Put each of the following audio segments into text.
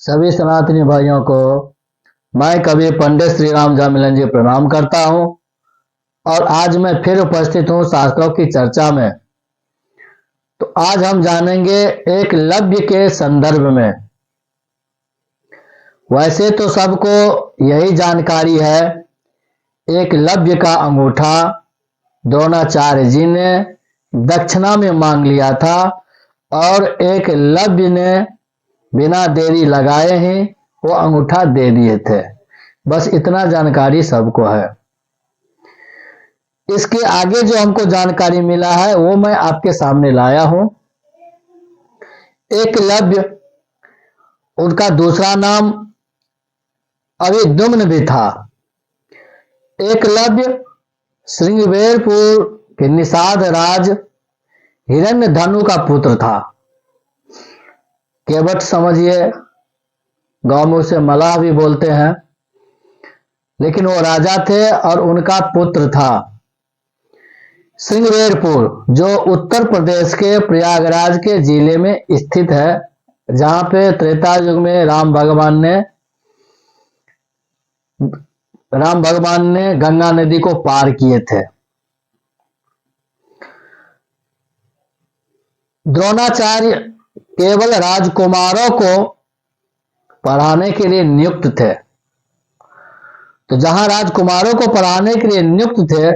सभी सनातनी भाइयों को मैं कवि पंडित श्री राम जामिलन जी प्रणाम करता हूं। और आज मैं फिर उपस्थित हूं शास्त्रों की चर्चा में। तो आज हम जानेंगे एकलव्य के संदर्भ में। वैसे तो सबको यही जानकारी है, एकलव्य का अंगूठा द्रोणाचार्य जी ने दक्षिणा में मांग लिया था और एकलव्य ने बिना देरी लगाए ही वो अंगूठा दे दिए थे। बस इतना जानकारी सबको है। इसके आगे जो हमको जानकारी मिला है वो मैं आपके सामने लाया हूं। एकलव्य, उनका दूसरा नाम अभिद्युम्न भी था। एकलव्य श्रृंगवेरपुर के निषाद राज हिरण्यधनु का पुत्र था। केवट समझिए, गांव में उसे मलाह भी बोलते हैं, लेकिन वो राजा थे और उनका पुत्र था श्रृंगवेरपुर, जो उत्तर प्रदेश के प्रयागराज के जिले में स्थित है, जहां पे त्रेता युग में राम भगवान ने गंगा नदी को पार किए थे। द्रोणाचार्य केवल राजकुमारों को पढ़ाने के लिए नियुक्त थे। तो जहां राजकुमारों को पढ़ाने के लिए नियुक्त थे,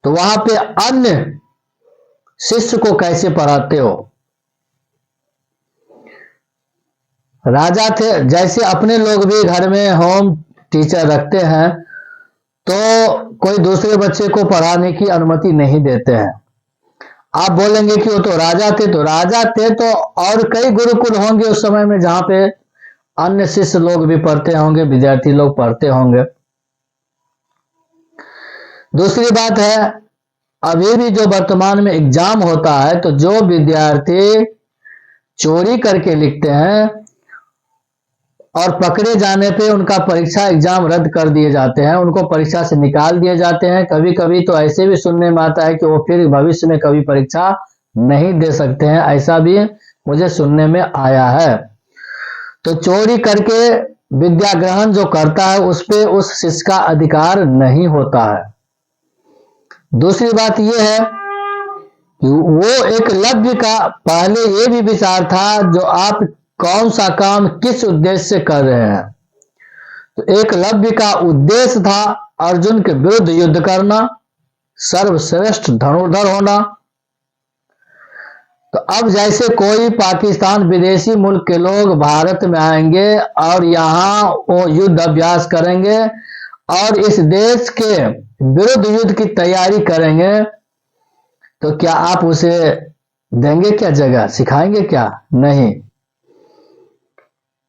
तो वहां पे अन्य शिष्य को कैसे पढ़ाते हो? राजा थे, जैसे अपने लोग भी घर में होम टीचर रखते हैं, तो कोई दूसरे बच्चे को पढ़ाने की अनुमति नहीं देते हैं। आप बोलेंगे कि वो तो राजा थे, तो राजा थे तो और कई गुरुकुल होंगे उस समय में, जहां पे अन्य शिष्य लोग भी पढ़ते होंगे, विद्यार्थी लोग पढ़ते होंगे। दूसरी बात है, अभी भी जो वर्तमान में एग्जाम होता है, तो जो विद्यार्थी चोरी करके लिखते हैं और पकड़े जाने पे उनका परीक्षा एग्जाम रद्द कर दिए जाते हैं, उनको परीक्षा से निकाल दिए जाते हैं। कभी कभी तो ऐसे भी सुनने में आता है कि वो फिर भविष्य में कभी परीक्षा नहीं दे सकते हैं, ऐसा भी मुझे सुनने में आया है। तो चोरी करके विद्या ग्रहण जो करता है, उस पे उस शिष्य का अधिकार नहीं होता है। दूसरी बात यह है कि वो एकलव्य का पहले ये भी विचार था, जो आप कौन सा काम किस उद्देश्य से कर रहे हैं। तो एकलव्य का उद्देश्य था अर्जुन के विरुद्ध युद्ध करना, सर्वश्रेष्ठ धनुर्धर होना। तो अब जैसे कोई पाकिस्तान विदेशी मुल्क के लोग भारत में आएंगे और यहाँ वो युद्ध अभ्यास करेंगे और इस देश के विरुद्ध युद्ध की तैयारी करेंगे, तो क्या आप उसे देंगे क्या जगह? सिखाएंगे क्या? नहीं।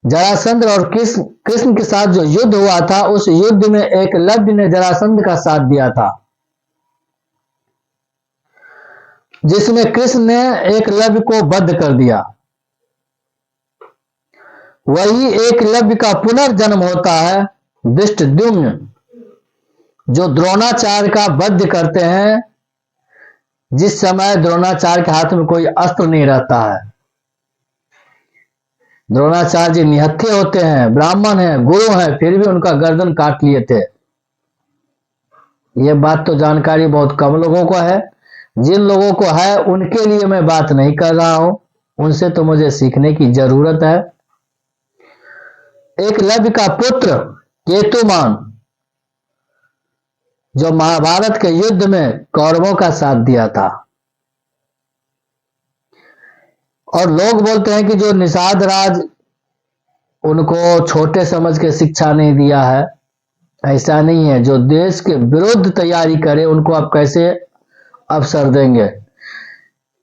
जरासंध और कृष्ण के साथ जो युद्ध हुआ था, उस युद्ध में एकलव्य ने जरासंध का साथ दिया था, जिसमें कृष्ण ने एकलव्य को वध कर दिया। वही एकलव्य का पुनर्जन्म होता है धृष्टद्युम्न, जो द्रोणाचार्य का वध करते हैं, जिस समय द्रोणाचार्य के हाथ में कोई अस्त्र नहीं रहता है। द्रोणाचार्य जी निहत्थे होते हैं, ब्राह्मण हैं, गुरु हैं, फिर भी उनका गर्दन काट लिए थे। ये बात तो जानकारी बहुत कम लोगों को है। जिन लोगों को है उनके लिए मैं बात नहीं कर रहा हूं, उनसे तो मुझे सीखने की जरूरत है। एकलव्य का पुत्र केतुमान, जो महाभारत के युद्ध में कौरवों का साथ दिया था। और लोग बोलते हैं कि जो निषाद राज उनको छोटे समझ के शिक्षा नहीं दिया है। ऐसा नहीं है। जो देश के विरुद्ध तैयारी करे, उनको आप कैसे अवसर देंगे?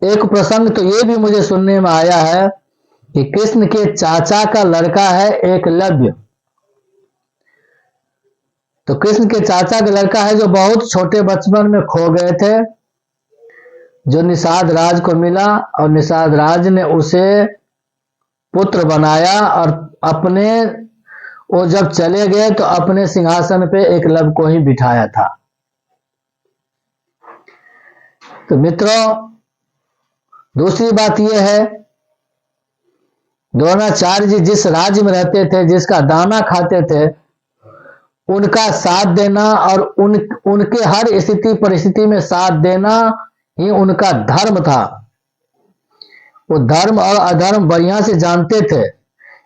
एक प्रसंग तो ये भी मुझे सुनने में आया है कि कृष्ण के चाचा का लड़का है एकलव्य। तो कृष्ण के चाचा का लड़का है, जो बहुत छोटे बचपन में खो गए थे, जो निषाद राज को मिला और निषाद राज ने उसे पुत्र बनाया और अपने वो जब चले गए तो अपने सिंहासन पे एकलव्य को ही बिठाया था। तो मित्रों, दूसरी बात यह है द्रोणाचार्य जी जिस राज्य में रहते थे, जिसका दाना खाते थे, उनका साथ देना और उनके हर स्थिति परिस्थिति में साथ देना ही उनका धर्म था। वो धर्म और अधर्म बढ़िया से जानते थे,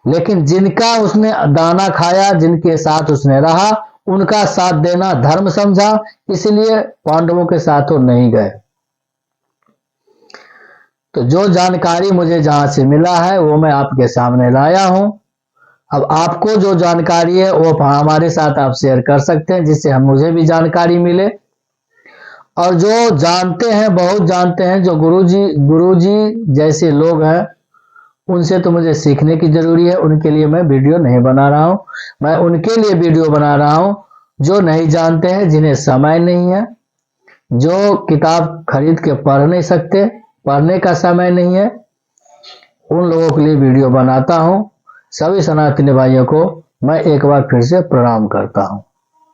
लेकिन जिनका उसने दाना खाया, जिनके साथ उसने रहा, उनका साथ देना धर्म समझा, इसलिए पांडवों के साथ वो नहीं गए। तो जो जानकारी मुझे जहां से मिला है वो मैं आपके सामने लाया हूं। अब आपको जो जानकारी है वो हमारे साथ आप शेयर कर सकते हैं, जिससे मुझे भी जानकारी मिले। और जो जानते हैं, बहुत जानते हैं, जो गुरुजी जैसे लोग हैं, उनसे तो मुझे सीखने की जरूरी है। उनके लिए मैं वीडियो नहीं बना रहा हूं, मैं उनके लिए वीडियो बना रहा हूं जो नहीं जानते हैं, जिन्हें समय नहीं है, जो किताब खरीद के पढ़ नहीं सकते, पढ़ने का समय नहीं है, उन लोगों के लिए वीडियो बनाता हूं। सभी सनातनी भाइयों को मैं एक बार फिर से प्रणाम करता हूं।